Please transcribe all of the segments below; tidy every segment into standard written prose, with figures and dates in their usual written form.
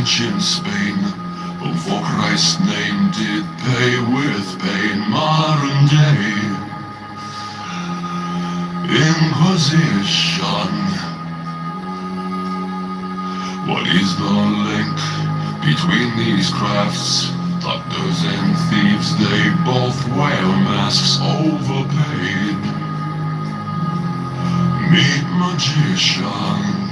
ancient Spain, who for Christ's name did pay with pain. Modern day Inquisition. What is the link between these crafts? Doctors and thieves, they both wear masks, overpaid. Meet magicians.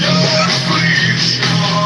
Your affliction.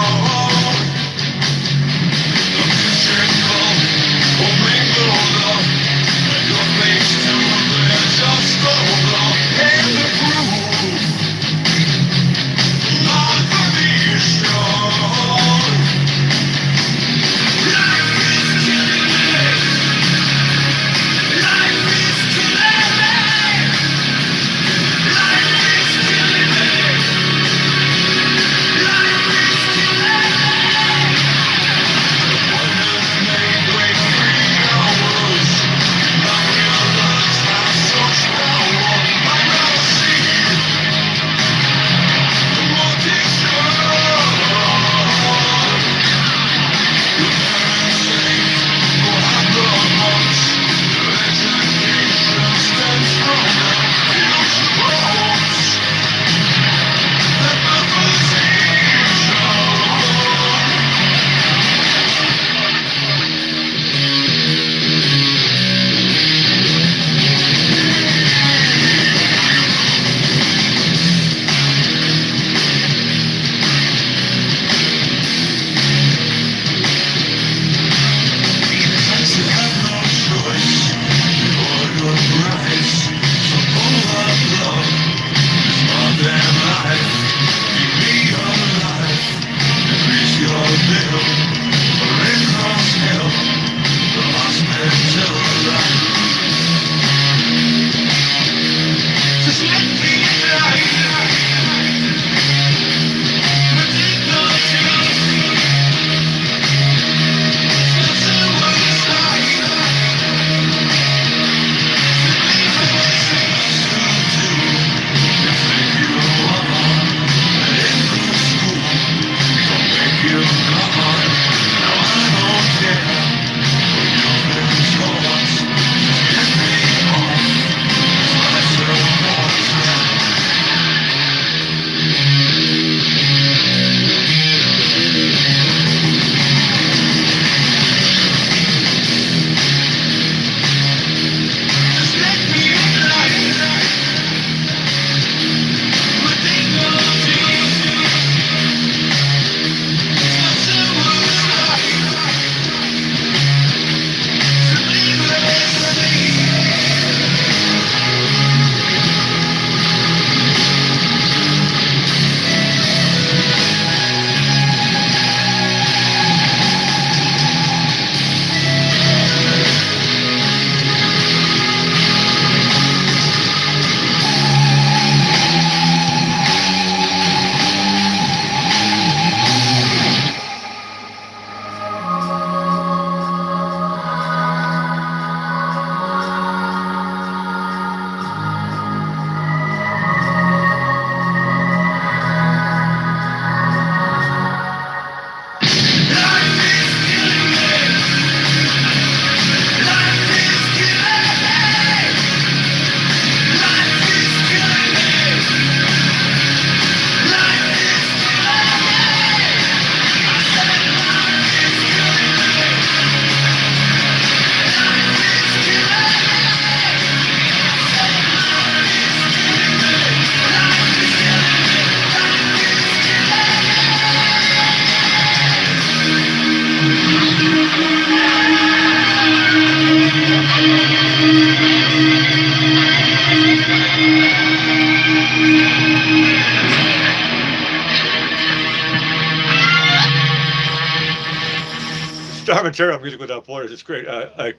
Gothpeterpan, Music Without Borders. It's great. A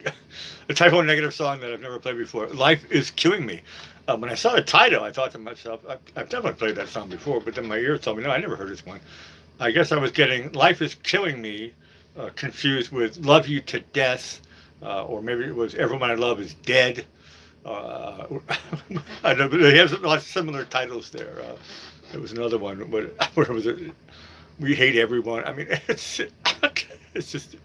Type O Negative song that I've never played before. Life is Killing Me. When I saw the title, I thought to myself, I've definitely played that song before, but then my ears told me, no, I never heard this one. I guess I was getting Life is Killing Me confused with Love You to Death, or maybe it was Everyone I Love is Dead. Uh, I know, but they have a lot of similar titles there. There was another one, but where was it? We hate everyone. I mean, it's just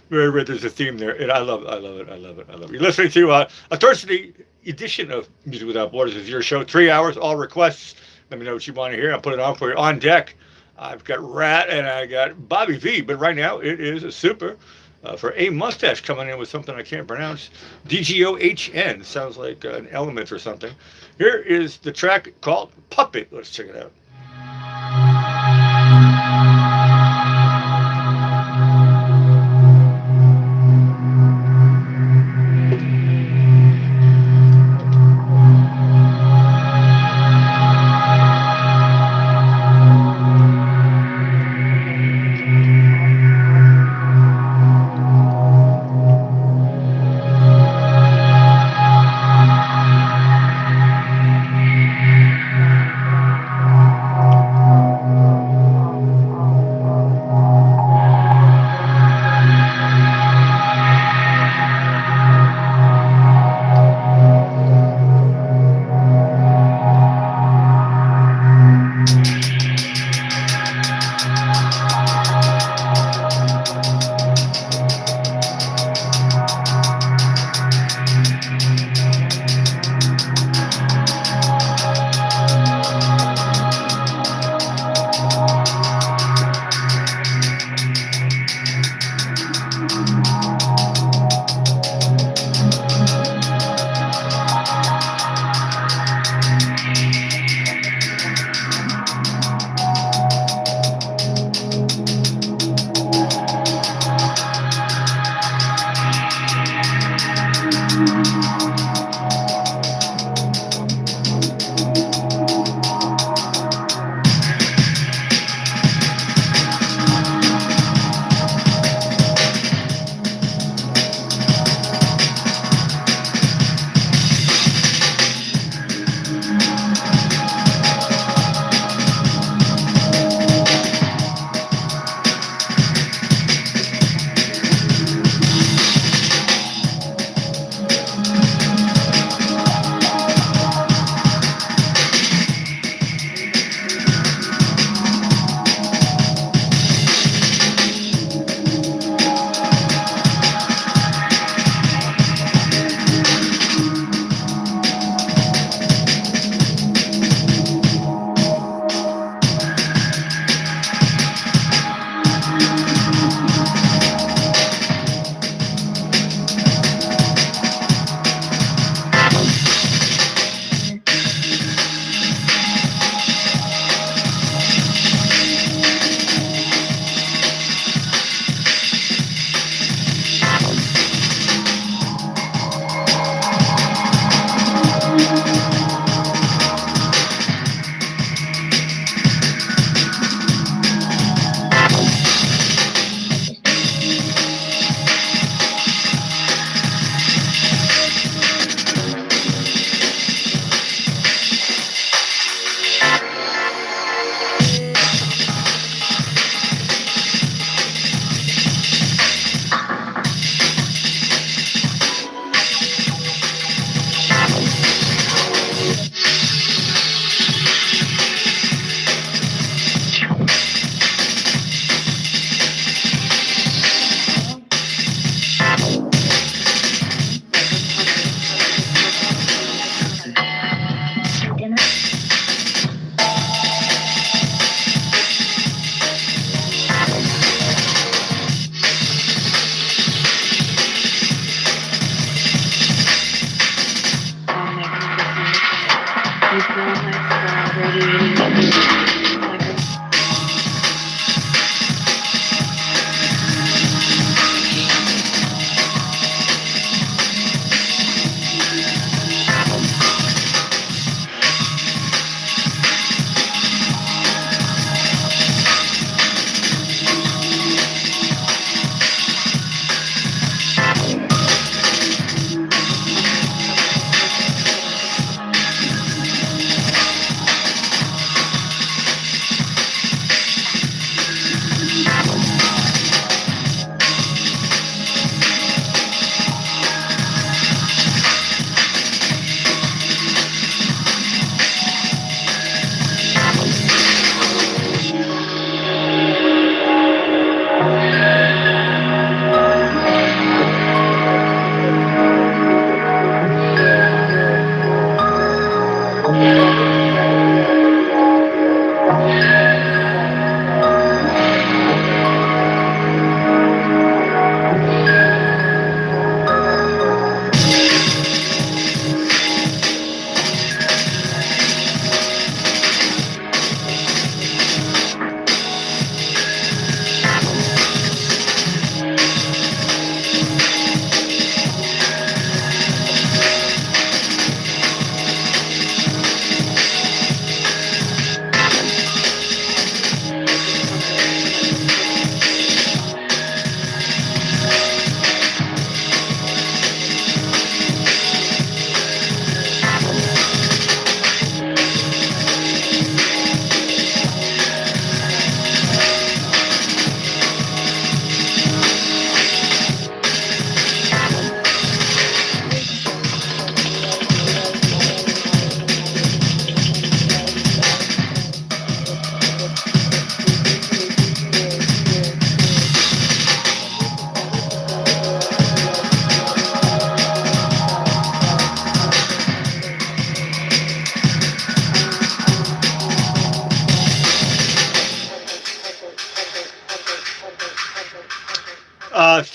very rare. There's a theme there, and I love it. I love it. I love it. I love it. You're listening to a Thursday edition of Music Without Borders. Is your show 3 hours, all requests. Let me know what you want to hear. I'll put it on for you on deck. I've got Rat and I got Bobby V, but right now it is a super for A Mustache coming in with something I can't pronounce. DGOHN sounds like an element or something. Here is the track called Puppet. Let's check it out.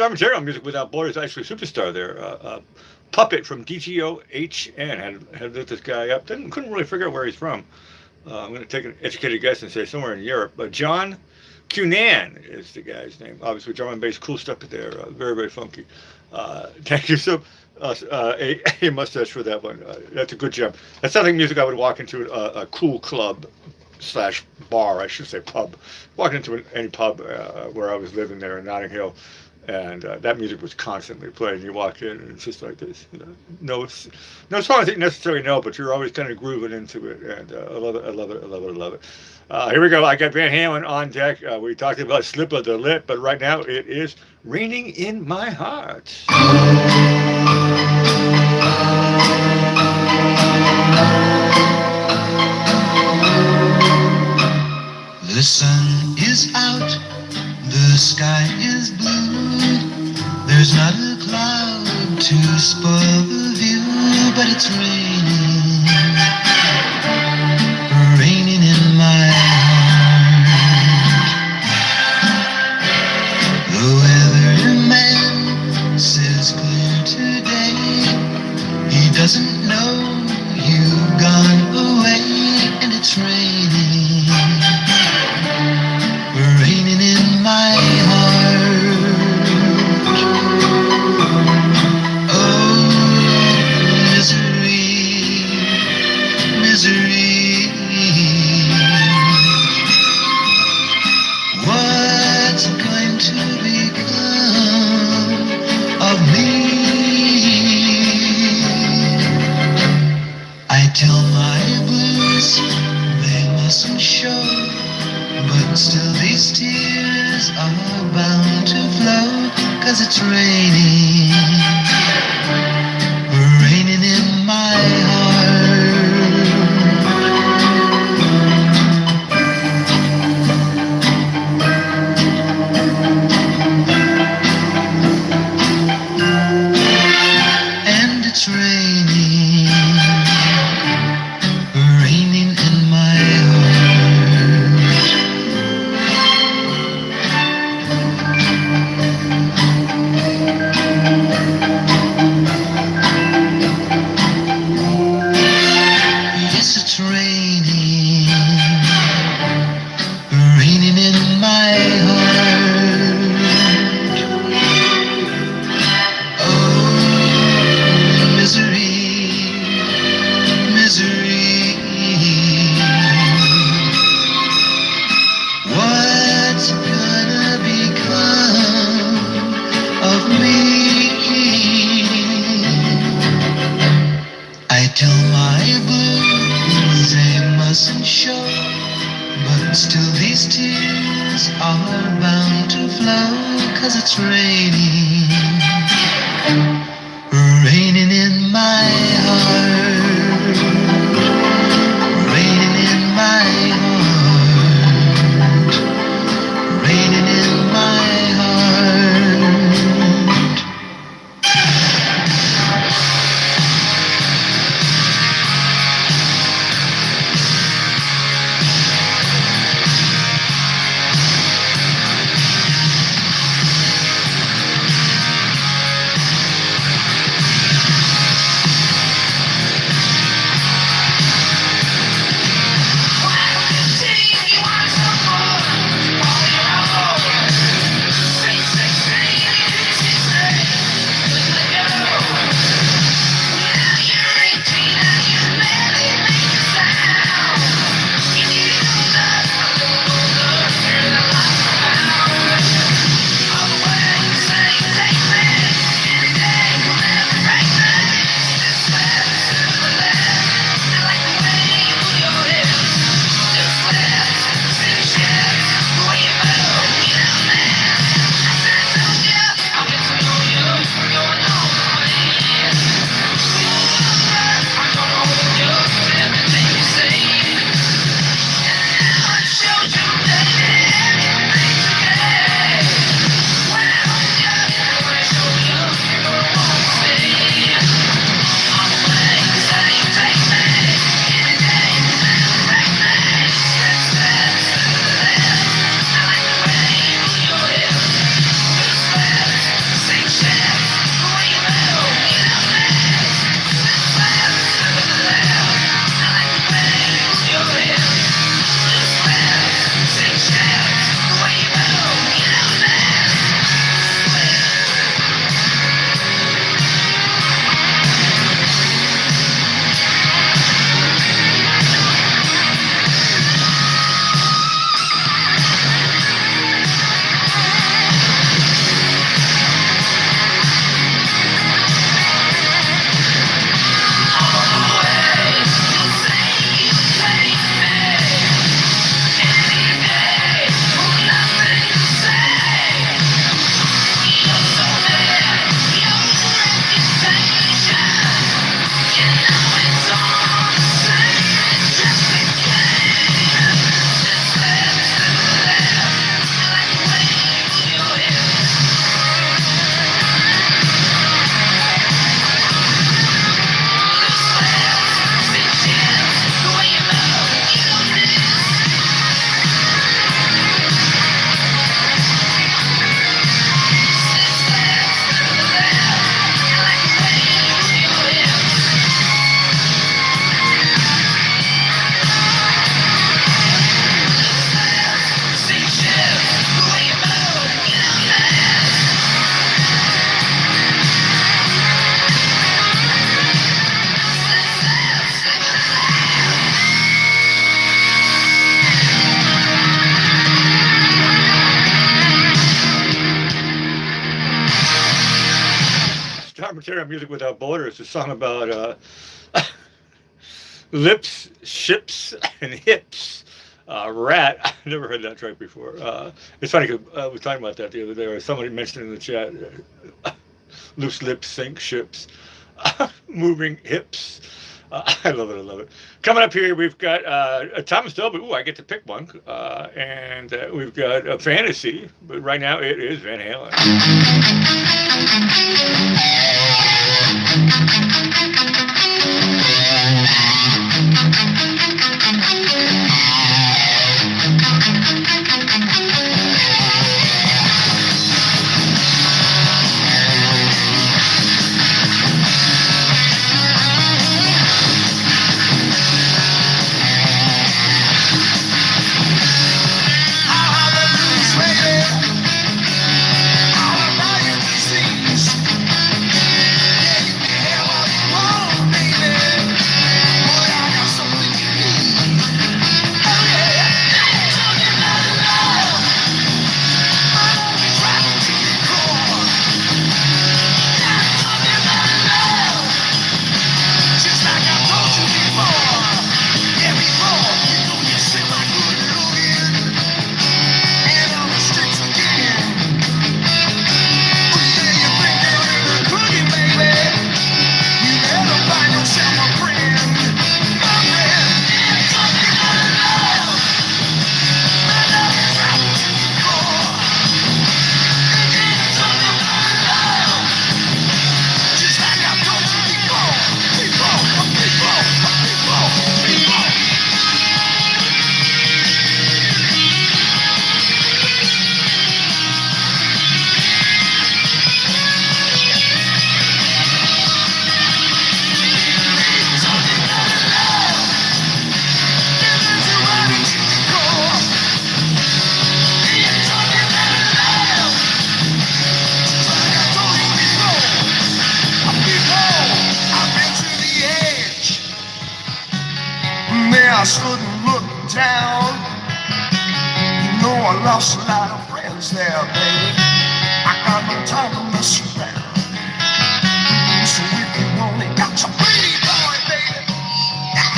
Star Material Music Without Borders, actually superstar there. Puppet from DGOHN had lit this guy up. Couldn't really figure out where he's from. I'm going to take an educated guess and say somewhere in Europe. But John Cunan is the guy's name. Obviously, drum and bass, cool stuff there. Very, very funky. Thank you so a mustache for that one. That's a good job. That's something music I would walk into a cool club slash bar, I should say pub. Walking into any pub where I was living there in Notting Hill, and that music was constantly playing. You walk in and it's just like this. No songs that you necessarily know, but you're always kind of grooving into it, and I love it. I love it. I love it. I love it. Here we go. I got Van Halen on deck. We talked about Slip of the Lip, but right now it is Raining in My Heart. The sun is out, the sky is blue. There's not a cloud to spoil the view, but it's raining, raining in my heart. The weatherman says clear today. He doesn't know you've gone away, and it's raining, raining in my heart. Oh, misery, misery. What's going to become of me? I tell my blues they mustn't show, but still these tears are bound to flow, 'cause it's raining, raining in my heart. And it's raining, raining in my heart. Yes, it's raining, raining in my heart. Oh, misery, misery. What's gonna become of me? I tell my blues they mustn't show, but still these tears are bound to flow, 'cause it's raining, raining in my heart, raining in my heart, raining in my heart. Libertarian Music Without Borders, a song about lips, ships, and hips. Rat. I never heard that track before. It's funny because we were talking about that the other day, or somebody mentioned in the chat, loose lips sink ships, moving hips. I love it. I love it. Coming up here, we've got Thomas Dolby. Ooh, I get to pick one. And we've got a fantasy, but right now it is Van Halen. I shouldn't look down. You know I lost a lot of friends there, baby. I got no time to mess around. So if you only got to be boy, baby, got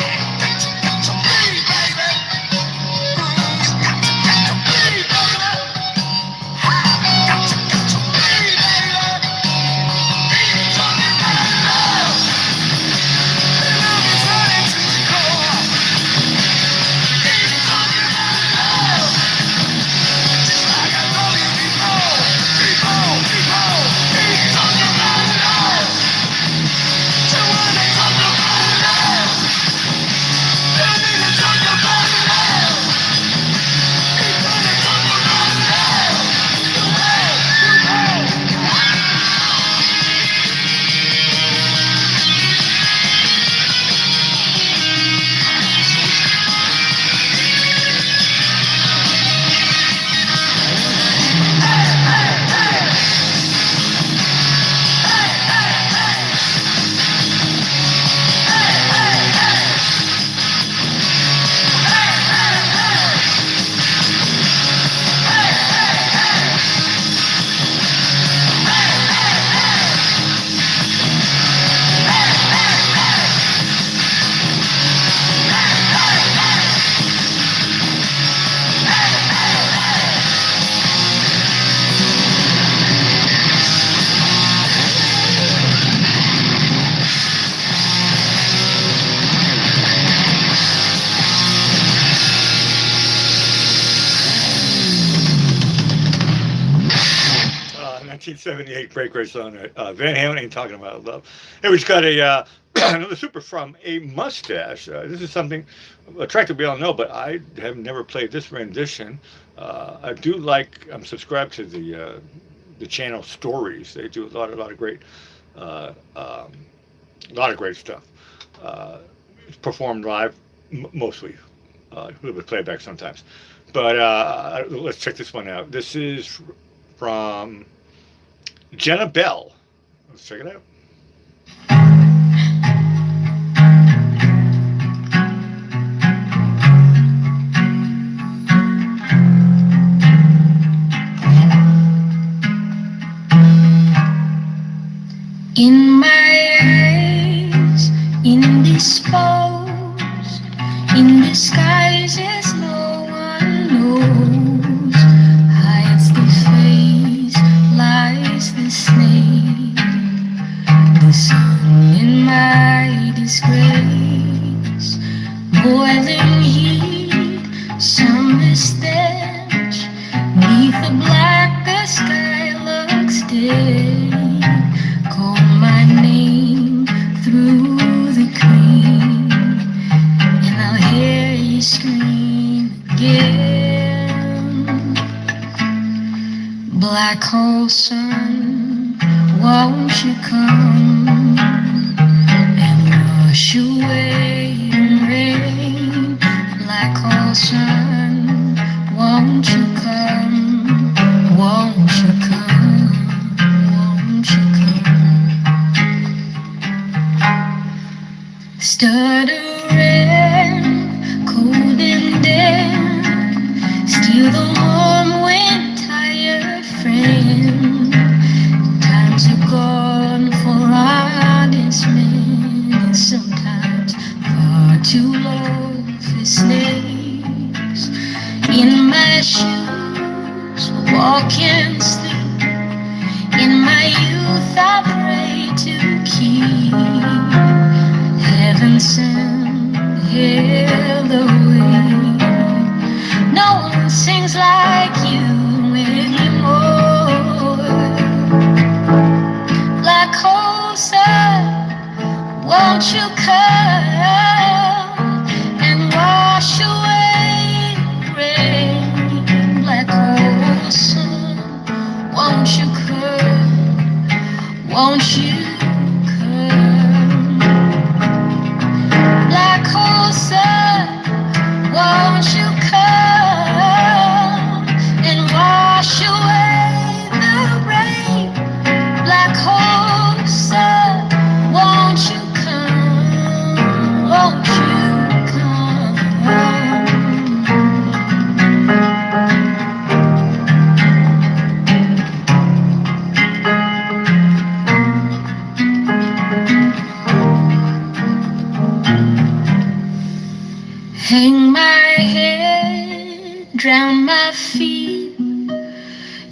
to be, baby. You got to be, baby. Got to be, baby. It's only love. Love is running to the core. It's only love. Just like I told you before. It's only love. So when they talk about love, they need to talk about love. It's when they talk about love. Uh, 1978 break race on it. Van Halen Ain't Talking About Love. Hey, we just got a another super from A Mustache. This is something a track that we all know, but I have never played this rendition. I do like. I'm subscribed to the channel Stories. They do a lot of great, stuff. It's performed live, mostly. A little bit of playback sometimes. But let's check this one out. This is from Jenna Bell. Let's check it out. In my eyes, indisposed, in disguises no one knows, hides the face, lies the snake, the sun in my disgrace, boiling heat, summer stench, neath the black the sky looks dead. Call my name through the cream, and I'll hear you scream again. Black hole sun, won't you come and wash away the rain? Black hole sun, won't you come? Won't you come? Won't you come? Stuttering, cold and damp, steal the warm wind, tired friend. Times are gone for honest men, and sometimes far too low for snakes. In my shoes, walk and sleep. In my youth, I pray to keep heaven sent Halloween. No one sings like you anymore. Black hole sun, won't you come and wash away the rain? Black hole sun, won't you come? Won't you come? Black hole sun, won't you come and wash away the rain? Black hole sun, won't you come? Won't you come? Hang my head, drown my feet,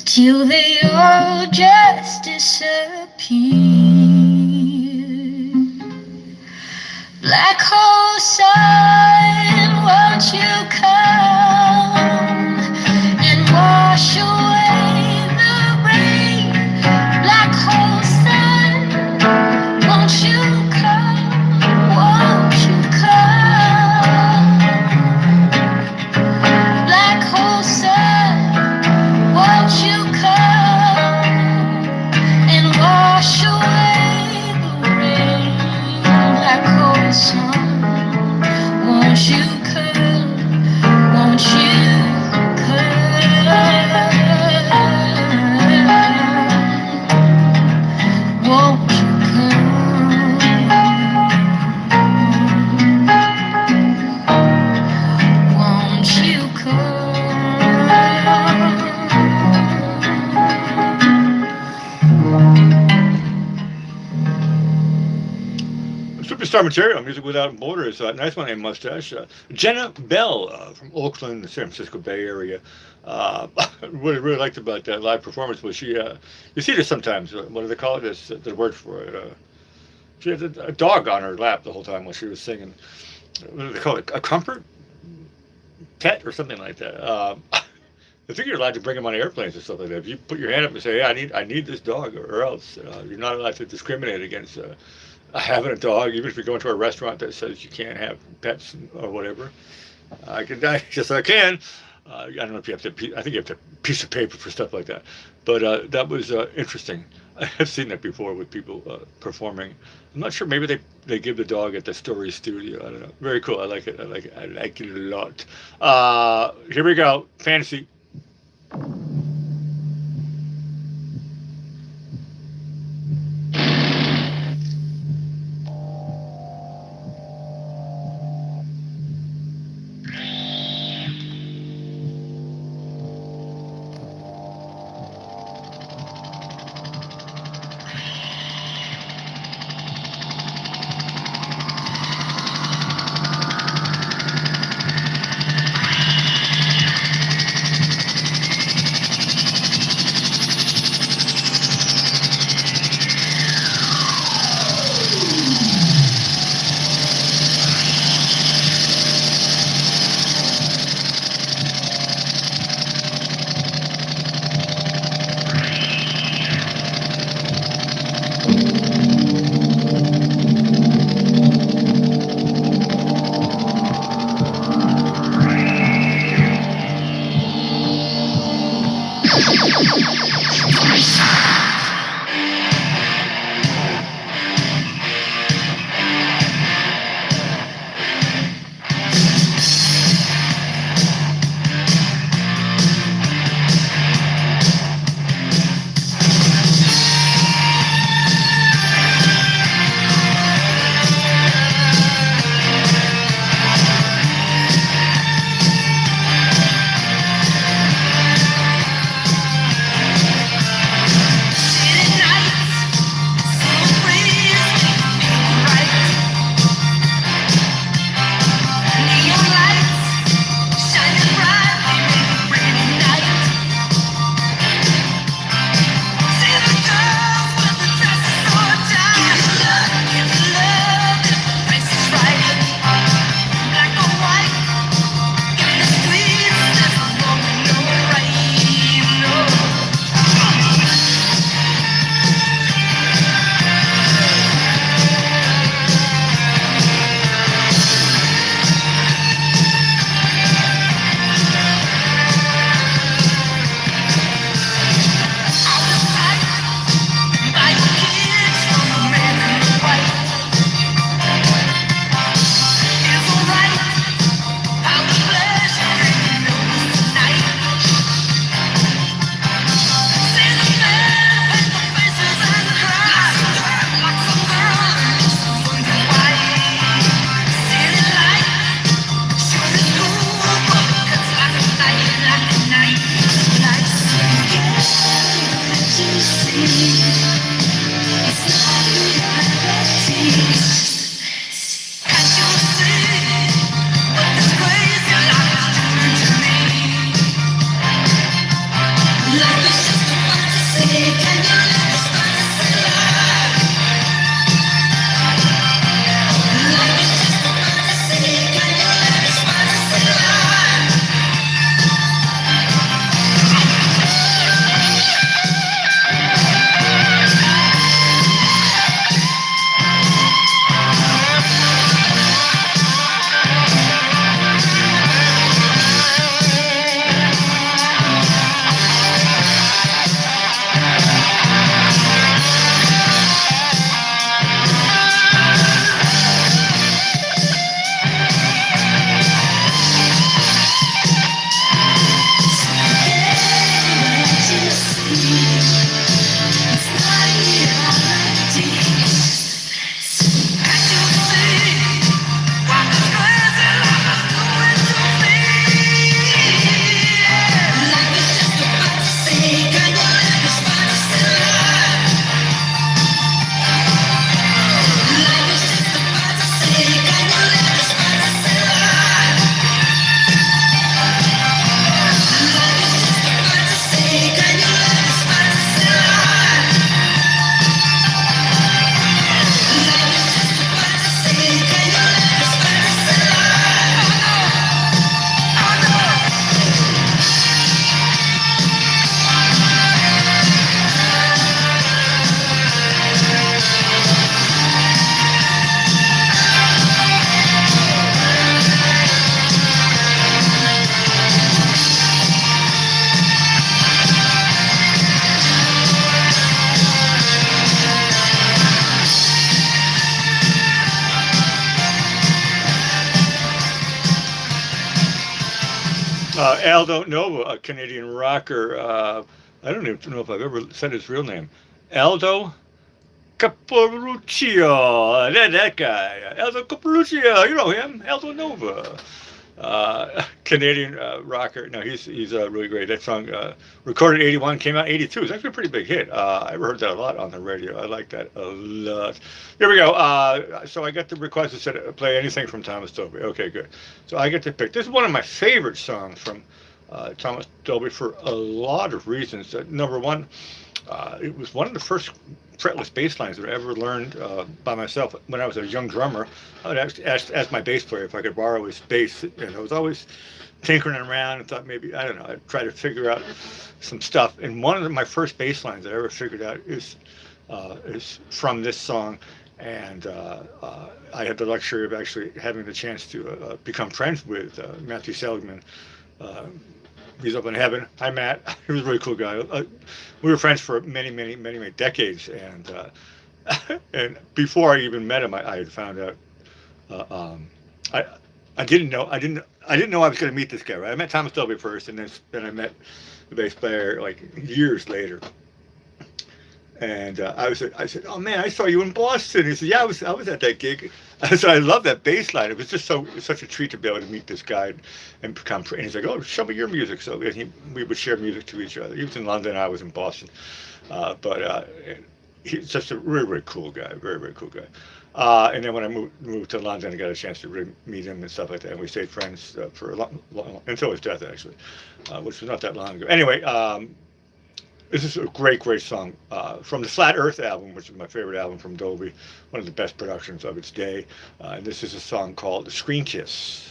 till they all just disappear. Black hole sun, won't you come and wash away the rain? Black hole sun, won't you come? Won't you come? Black hole sun, won't you come and wash away the rain? Black hole sun, won't you come? Won't you come? Won't you come? Won't you come? Superstar material, music without borders. Nice one named Mustache. Jenna Bell from Oakland, the San Francisco Bay Area. What I really liked about that live performance was she, you see this sometimes, what do they call it? The word for it. She had a dog on her lap the whole time while she was singing. What do they call it? A comfort pet or something like that. I think you're allowed to bring them on airplanes or stuff like that. If you put your hand up and say, "Hey, I need this dog," or else you're not allowed to discriminate against having a dog, even if you go into a restaurant that says you can't have pets or whatever. I can. I don't know if you have to. I think you have to piece of paper for stuff like that. But that was interesting. I've seen that before with people performing. I'm not sure. Maybe they give the dog at the Story Studio. I don't know. Very cool. I like it. I like it a lot. Here we go. Fantasy. Aldo Nova, a Canadian rocker. I don't even know if I've ever said his real name. Aldo Caporuccio. That guy. Aldo Caporuccio. You know him. Aldo Nova. Canadian rocker. No, he's really great. That song recorded 81, came out 82. It's actually a pretty big hit. I heard that a lot on the radio. I like that a lot. Here we go. So I got the request that said play anything from Thomas Dolby. Okay, good. So I get to pick. This is one of my favorite songs from Thomas Dolby for a lot of reasons. Number one, it was one of the first fretless bass lines that I ever learned by myself when I was a young drummer. I would ask my bass player if I could borrow his bass, and I was always tinkering around and thought maybe, I don't know, I'd try to figure out some stuff. And one of my first bass lines I ever figured out is from this song. And I had the luxury of actually having the chance to become friends with Matthew Seligman. He's up in heaven. Hi, Matt. He was a really cool guy. We were friends for many decades, and and before I even met him, I had found out. I didn't know I was going to meet this guy. Right? I met Thomas Dolby first, and then I met the bass player like years later. And I said, "Oh man, I saw you in Boston." He said, "Yeah, I was at that gig." I said, "I love that bass line. It was just such a treat to be able to meet this guy and become friends." And he's like, "Oh, show me your music." So we would share music to each other. He was in London, I was in Boston, but he's just a really cool guy, very cool guy. And then when I moved to London, I got a chance to really meet him and stuff like that. And we stayed friends for a long until his death, actually, which was not that long ago. Anyway. This is a great song from the Flat Earth album, which is my favorite album from Dolby, one of the best productions of its day. And this is a song called Screen Kiss.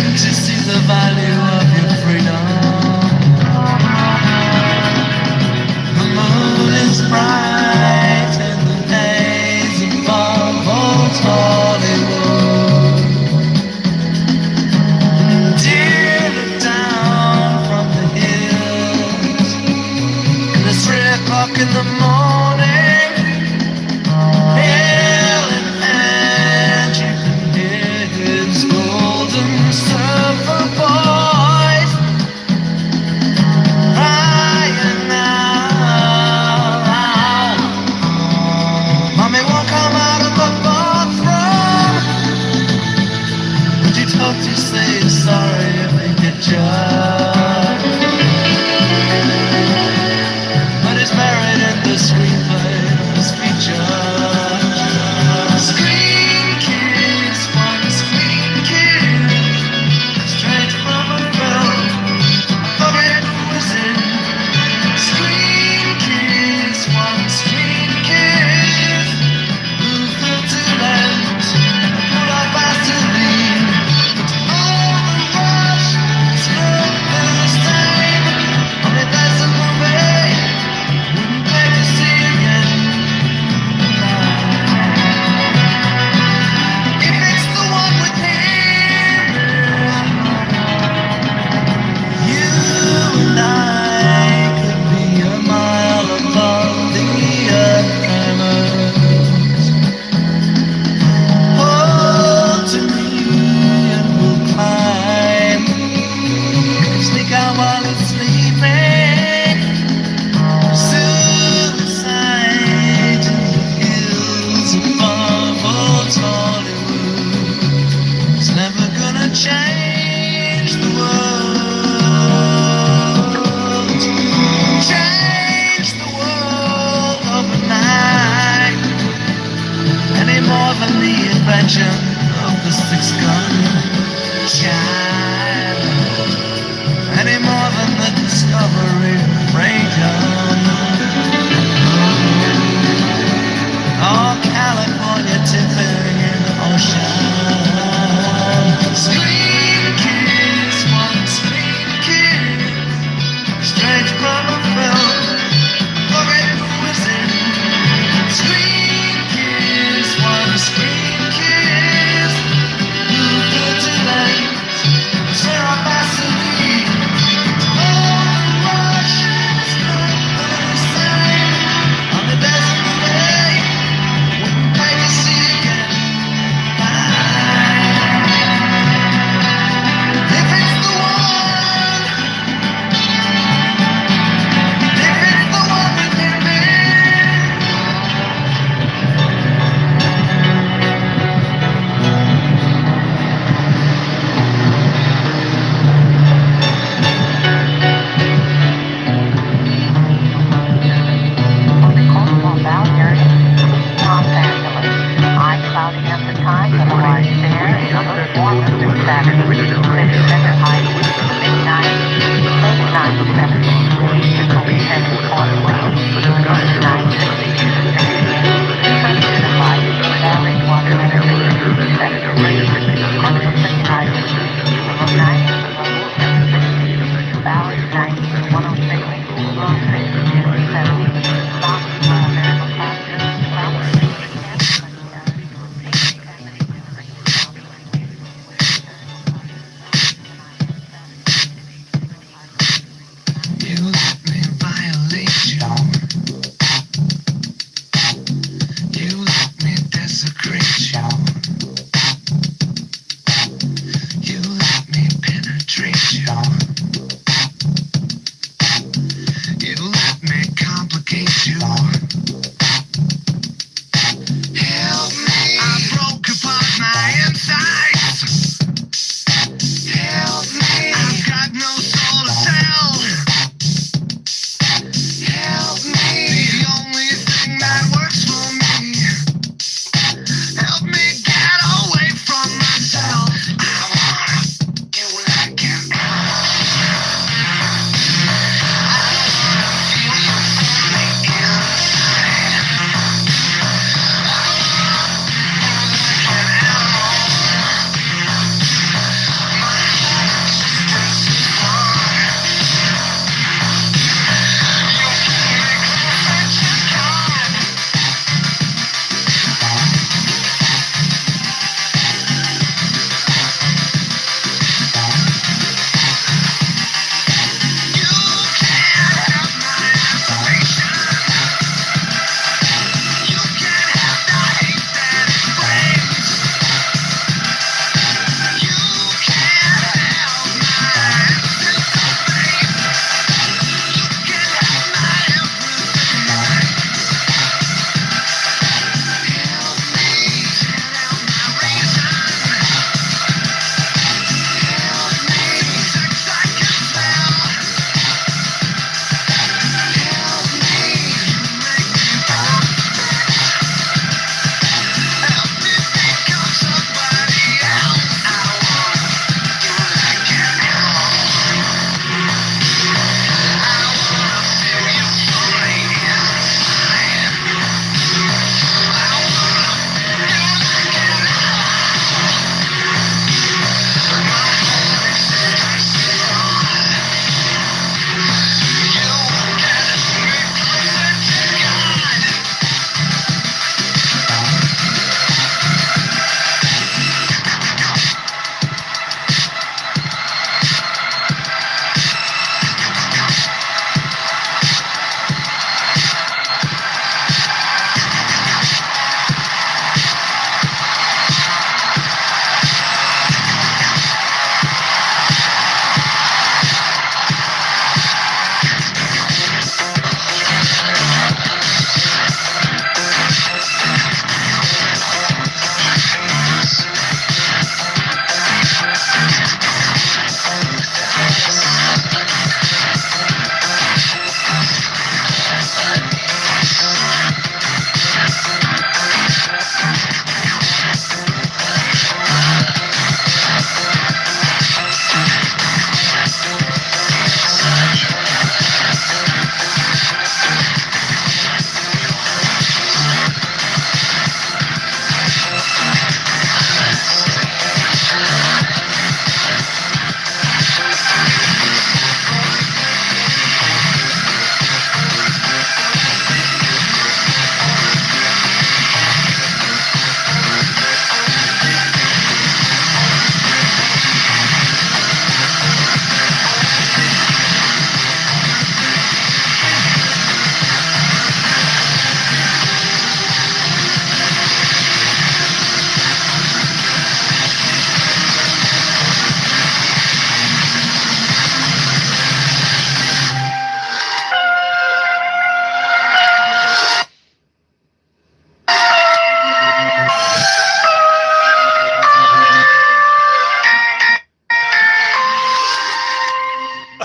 To see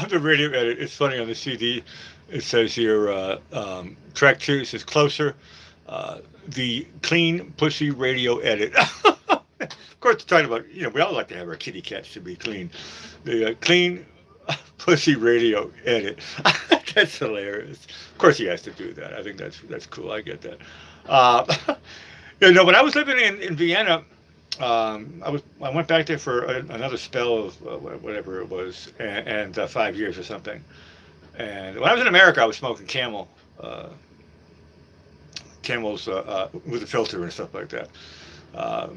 The radio edit. It's funny on the CD. It says here, track 2 says closer. The clean pussy radio edit. Of course, talking about, we all like to have our kitty cats to be clean. The clean pussy radio edit. That's hilarious. Of course, he has to do that. I think that's cool. I get that. Uh, when I was living in Vienna, I went back there for another spell of whatever it was, and 5 years or something. And when I was in America, I was smoking Camels with a filter and stuff like that.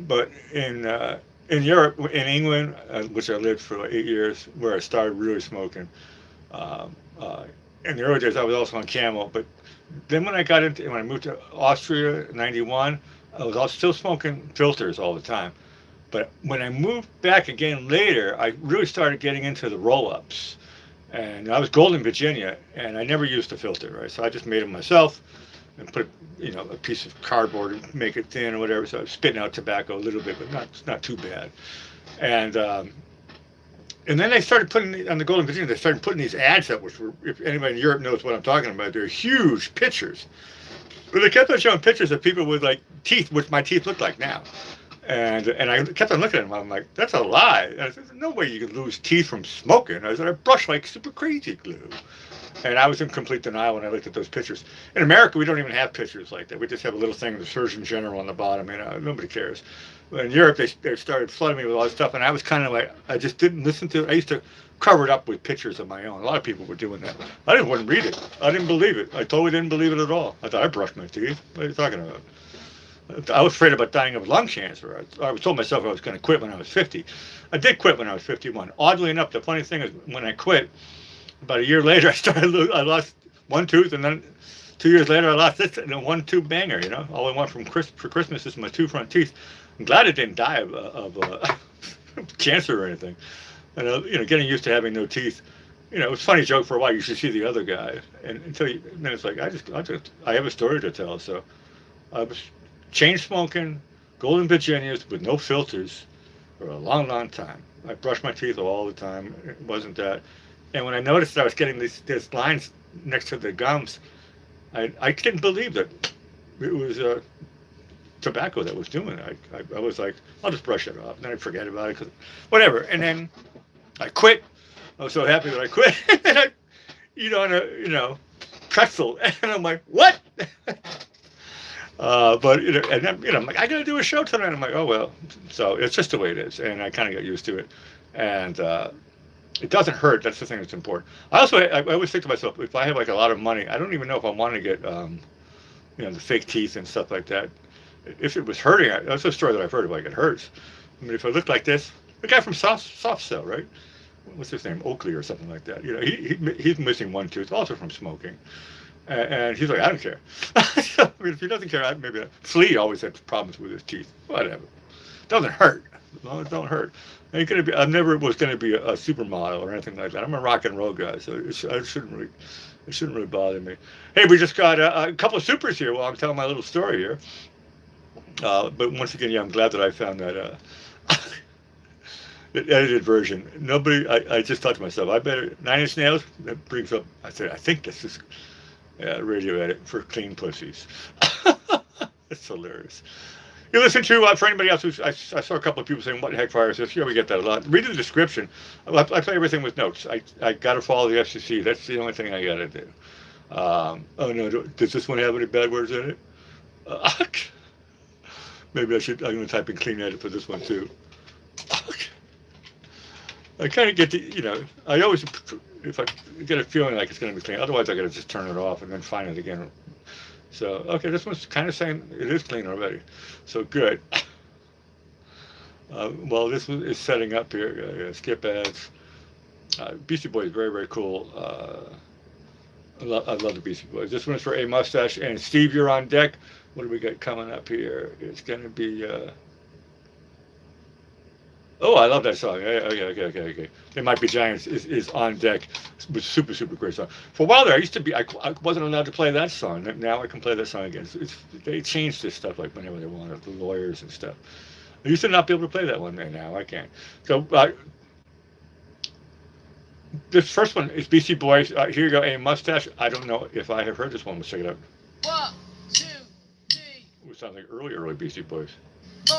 But in Europe, in England, which I lived for like 8 years, where I started really smoking. In the early days, I was also on Camel, but then when I moved to Austria in '91, I was still smoking filters all the time. But when I moved back again later, I really started getting into the roll-ups. And I was Golden, Virginia, and I never used a filter, right? So I just made them myself and put, a piece of cardboard and make it thin or whatever. So I was spitting out tobacco a little bit, but not too bad. And then they started putting, on the Golden Virginia, they started putting these ads up, which were, if anybody in Europe knows what I'm talking about, they're huge pictures. But they kept on showing pictures of people with, like, teeth, which my teeth look like now. And I kept on looking at them. I'm like, that's a lie. And I said, there's no way you can lose teeth from smoking. I said, I brush like super crazy glue. And I was in complete denial when I looked at those pictures. In America, we don't even have pictures like that. We just have a little thing, the Surgeon General on the bottom. Nobody cares. But in Europe, they started flooding me with all this stuff, and I was kind of like, I just didn't listen to it. I used to cover it up with pictures of my own. A lot of people were doing that. I wouldn't read it. I didn't believe it. I totally didn't believe it at all. I thought, I brushed my teeth. What are you talking about? I was afraid about dying of lung cancer. I told myself I was going to quit when I was 50. I did quit when I was 51. Oddly enough, the funny thing is, when I quit, about a year later, I lost one tooth, and then 2 years later, I lost this, and a 1 tooth banger. All I want for Christmas is my 2 front teeth. I'm glad it didn't die of cancer or anything. And getting used to having no teeth. It was a funny joke for a while. You should see the other guy, and then it's like I have a story to tell. So I was chain smoking, Golden Virginias with no filters for a long, long time. I brushed my teeth all the time. It wasn't that. And when I noticed that I was getting these lines next to the gums, I couldn't believe that it was tobacco that was doing it. I was like, I'll just brush it off. And then I forget about it, whatever. And then I quit. I was so happy that I quit. And I, pretzel. And I'm like, what? But and then I'm like, I gotta do a show tonight. I'm like, oh well. So it's just the way it is, and I kind of got used to it. And it doesn't hurt. That's the thing that's important. I always think to myself, if I have like a lot of money, I don't even know if I want to get the fake teeth and stuff like that. If it was hurting, that's a story that I've heard of. Like, it hurts. I mean, if I looked like this, the guy from Soft Cell, right? What's his name? Oakley or something like that. He's missing 1 tooth, also from smoking. And he's like, I don't care. I mean, if he doesn't care, maybe Flea always had problems with his teeth. Whatever. Doesn't hurt. As long as it don't hurt. I never was going to be a supermodel or anything like that. I'm a rock and roll guy, so it shouldn't really bother me. Hey, we just got a couple of supers here while I'm telling my little story here. But once again, I'm glad that I found that the edited version. I just thought to myself, I better 9 Inch Nails. That brings up. I said, I think this is radio edit for clean pussies. It's hilarious. You listen to, for anybody else I saw a couple of people saying, what the heck fire is this? Yeah, we get that a lot. Read the description. I play everything with notes. I got to follow the FCC. That's the only thing I got to do. Oh no, does this one have any bad words in it? Maybe I'm going to type in clean edit for this one too. I kind of get I always, if I get a feeling like it's going to be clean, otherwise I got to just turn it off and then find it again. So, okay, this one's kind of saying it is clean already. So, good. Well, this one is setting up here. Skip ads. Beastie Boys, very, very cool. I love the Beastie Boys. This one's for A Mustache. And Steve, you're on deck. What do we got coming up here? It's going to be... Oh, I love that song. Okay. They Might Be Giants is on deck. It's super, super great song. For a while there, I wasn't allowed to play that song. Now I can play that song again. They changed this stuff like whenever they wanted, the lawyers and stuff. I used to not be able to play that one, and now I can. So this first one is Beastie Boys. Here you go, A Mustache. I don't know if I have heard this one. Let's check it out. 1, 2, 3, It sounds like early Beastie Boys. 4.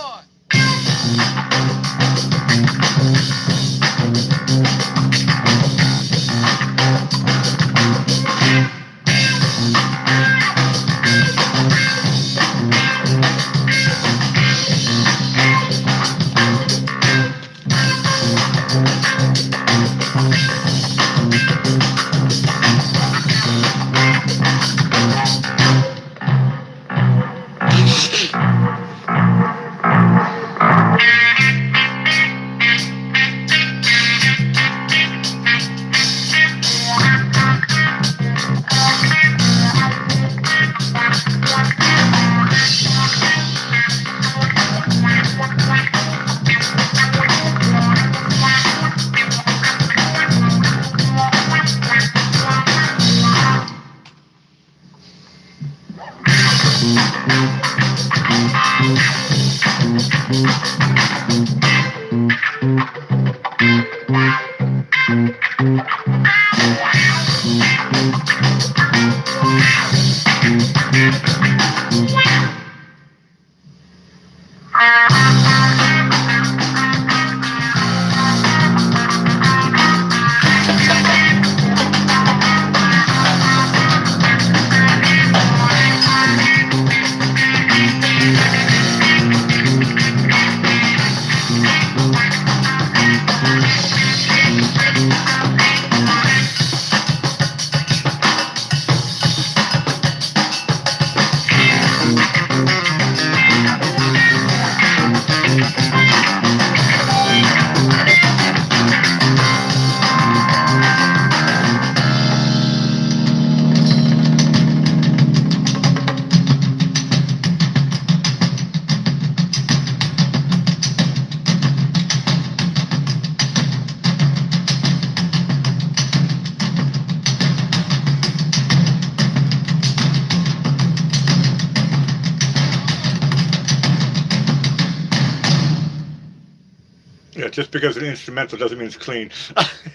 Yeah, just because it's instrumental doesn't mean it's clean.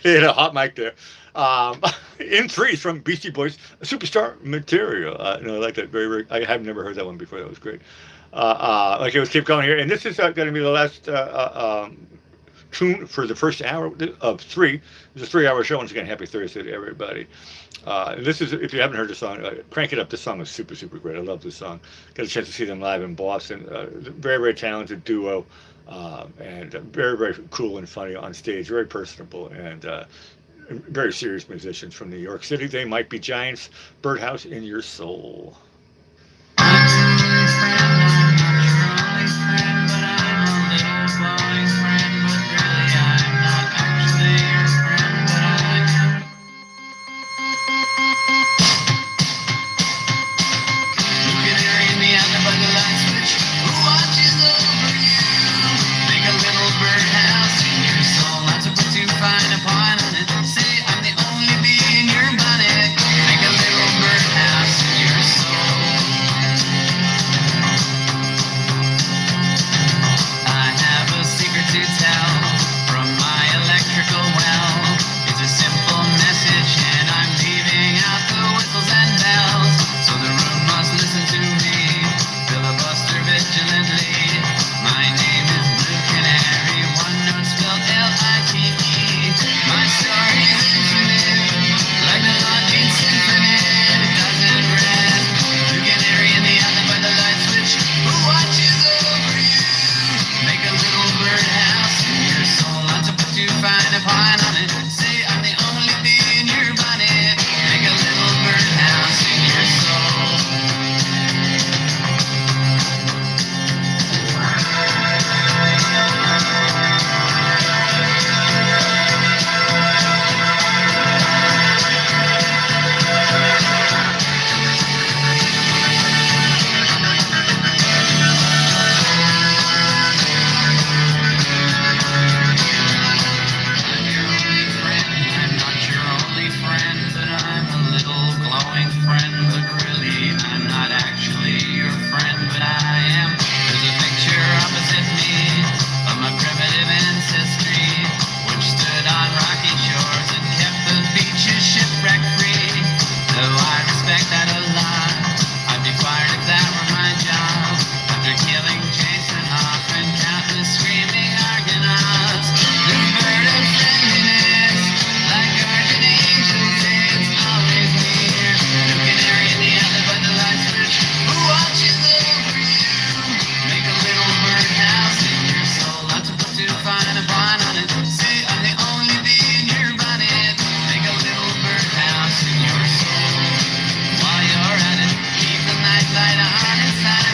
He had a hot mic there. In threes from Beastie Boys, Superstar Material. No, I like that. I have never heard that one before. That was great. Okay, let's keep going here. And this is going to be the last tune for the first hour of three. It's a 3-hour show. Once again, happy Thursday to everybody. This is, if you haven't heard the song, crank it up. This song is super, super great. I love this song. Got a chance to see them live in Boston. Very, very talented duo. And very, very cool and funny on stage, very personable, and very serious musicians from New York City. They might be giants. Birdhouse in Your Soul. right on inside.